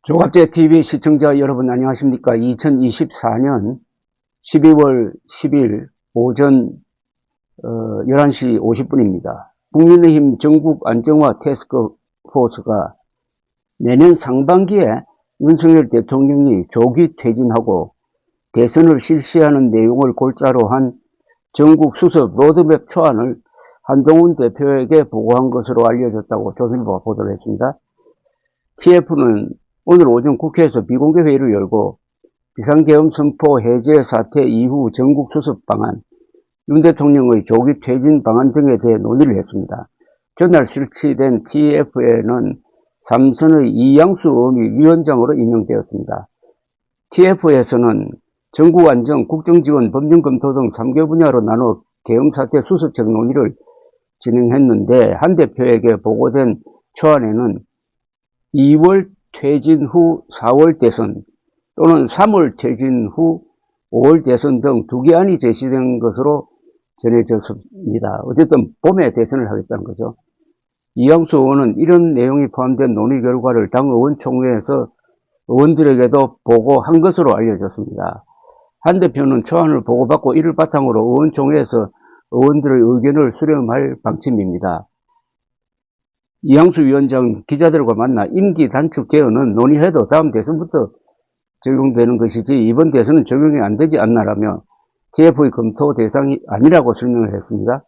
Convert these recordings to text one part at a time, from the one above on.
조갑제TV 시청자 여러분 안녕하십니까. 2024년 12월 10일 오전 11시 50분입니다. 국민의힘 전국 안정화 태스크포스가 내년 상반기에 윤석열 대통령이 조기 퇴진하고 대선을 실시하는 내용을 골자로 한 전국 수습 로드맵 초안을 한동훈 대표에게 보고한 것으로 알려졌다고 조선일보가 보도를 했습니다. TF는 오늘 오전 국회에서 비공개 회의를 열고 비상계엄 선포 해제 사태 이후 전국 수습 방안, 윤 대통령의 조기 퇴진 방안 등에 대해 논의를 했습니다. 전날 실시된 TF에는 삼선의 이양수 의원이 위원장으로 임명되었습니다. TF에서는 전국안정, 국정지원, 법령검토 등 3개 분야로 나눠 계엄사태 수습적 논의를 진행했는데 한 대표에게 보고된 초안에는 2월 퇴진 후 4월 대선 또는 3월 퇴진 후 5월 대선 등 두 개안이 제시된 것으로 전해졌습니다. 어쨌든 봄에 대선을 하겠다는 거죠. 이양수 의원은 이런 내용이 포함된 논의 결과를 당 의원총회에서 의원들에게도 보고한 것으로 알려졌습니다. 한 대표는 초안을 보고받고 이를 바탕으로 의원총회에서 의원들의 의견을 수렴할 방침입니다. 이양수 위원장 기자들과 만나 임기 단축 개헌은 논의해도 다음 대선부터 적용되는 것이지 이번 대선은 적용이 안 되지 않나라며 TF의 검토 대상이 아니라고 설명을 했습니다.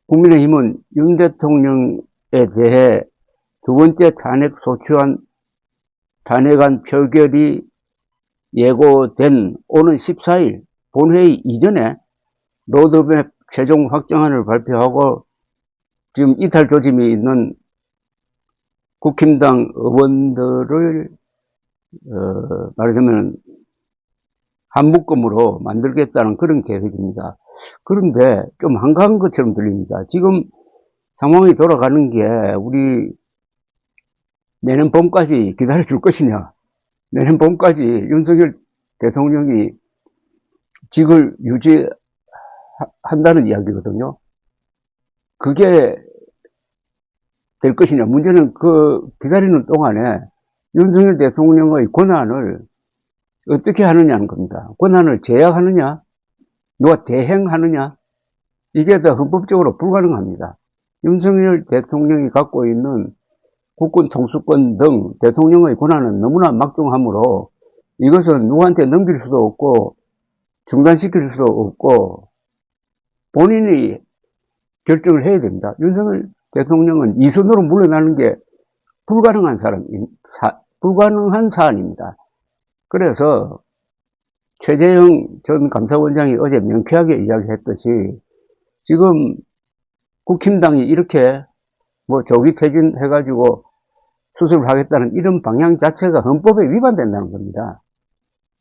국민의힘은 윤 대통령에 대해 두 번째 탄핵 소추안 탄핵안 표결이 예고된 오는 14일 본회의 이전에 로드맵 최종 확정안을 발표하고 지금 이탈 조짐이 있는 국힘당 의원들을 말하자면 한묶음으로 만들겠다는 그런 계획입니다. 그런데 좀 한가한 것처럼 들립니다. 지금 상황이 돌아가는 게 우리 내년 봄까지 기다려줄 것이냐, 내년 봄까지 윤석열 대통령이 직을 유지한다는 이야기거든요. 그게 될 것이냐. 문제는 그 기다리는 동안에 윤석열 대통령의 권한을 어떻게 하느냐는 겁니다. 권한을 제약하느냐, 누가 대행하느냐, 이게 다 헌법적으로 불가능합니다. 윤석열 대통령이 갖고 있는 국군 통수권 등 대통령의 권한은 너무나 막중하므로 이것은 누구한테 넘길 수도 없고 중단시킬 수도 없고 본인이 결정을 해야 됩니다. 윤석열 대통령은 이 손으로 물러나는 게 불가능한 사안입니다. 그래서 최재형 전 감사원장이 어제 명쾌하게 이야기했듯이 지금 국힘당이 이렇게 조기 퇴진해가지고 수습을 하겠다는 이런 방향 자체가 헌법에 위반된다는 겁니다.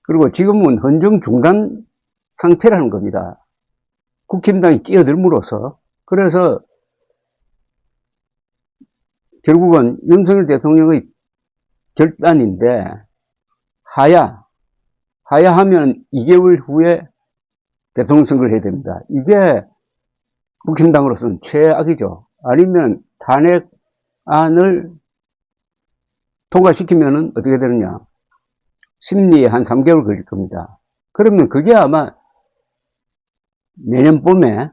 그리고 지금은 헌정 중단 상태라는 겁니다. 국힘당이 끼어들므로써. 그래서 결국은 윤석열 대통령의 결단인데 하야하면 2개월 후에 대통령 선거를 해야 됩니다. 이게 국힘당으로서는 최악이죠. 아니면 탄핵안을 통과시키면 어떻게 되느냐. 심리에 한 3개월 걸릴 겁니다. 그러면 그게 아마 내년 봄에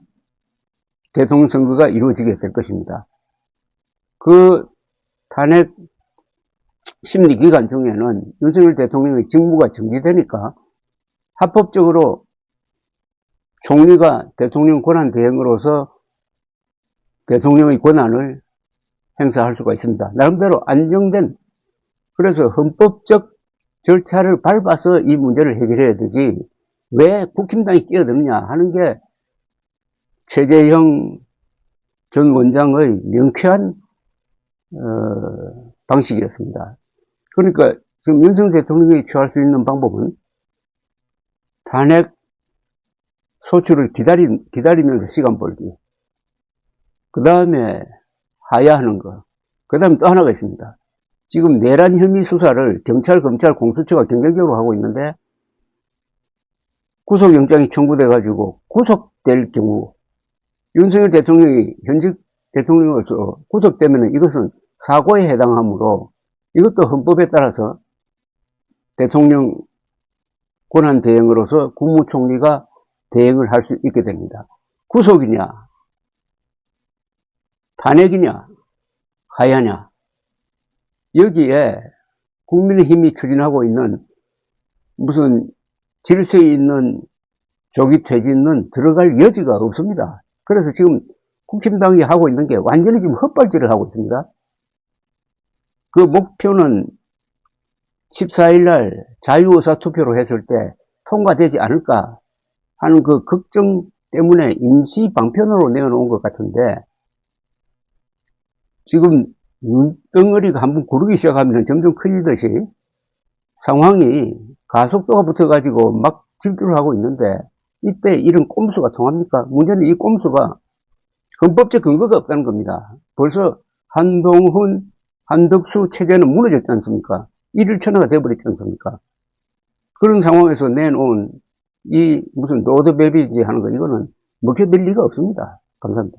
대통령 선거가 이루어지게 될 것입니다. 그 탄핵 심리 기간 중에는 윤석열 대통령의 직무가 정지되니까 합법적으로 총리가 대통령 권한 대행으로서 대통령의 권한을 행사할 수가 있습니다. 나름대로 안정된, 그래서 헌법적 절차를 밟아서 이 문제를 해결해야 되지 왜 국힘당이 끼어드느냐 하는 게 최재형 전 원장의 명쾌한 방식이었습니다. 그러니까 지금 윤석열 대통령이 취할 수 있는 방법은 탄핵 소추를 기다리면서 시간 벌기, 그 다음에 하야하는 거, 그 다음에 또 하나가 있습니다. 지금 내란 혐의 수사를 경찰, 검찰, 공수처가 경쟁적으로 하고 있는데 구속영장이 청구돼가지고 구속될 경우 윤석열 대통령이 현직 대통령으로서 구속되면 이것은 사고에 해당하므로 이것도 헌법에 따라서 대통령 권한 대행으로서 국무총리가 대행을 할 수 있게 됩니다. 구속이냐, 탄핵이냐, 하야냐, 여기에 국민의힘이 추진하고 있는 무슨 질서 있는 조기 퇴진은 들어갈 여지가 없습니다. 그래서 지금 국힘당이 하고 있는 게 완전히 지금 헛발질을 하고 있습니다. 그 목표는 14일 날 자유의사투표로 했을 때 통과되지 않을까 하는 그 걱정 때문에 임시 방편으로 내어놓은 것 같은데, 지금 눈덩어리가 한번 구르기 시작하면 점점 커지듯이 상황이 가속도가 붙어가지고 막 질주를 하고 있는데, 이때 이런 꼼수가 통합니까? 문제는 이 꼼수가 헌법적 근거가 없다는 겁니다. 벌써 한동훈, 한덕수 체제는 무너졌지 않습니까? 일일천하가 되어버렸지 않습니까? 그런 상황에서 내놓은 이 무슨 로드맵이지 하는 거, 이거는 먹혀들 리가 없습니다. 감사합니다.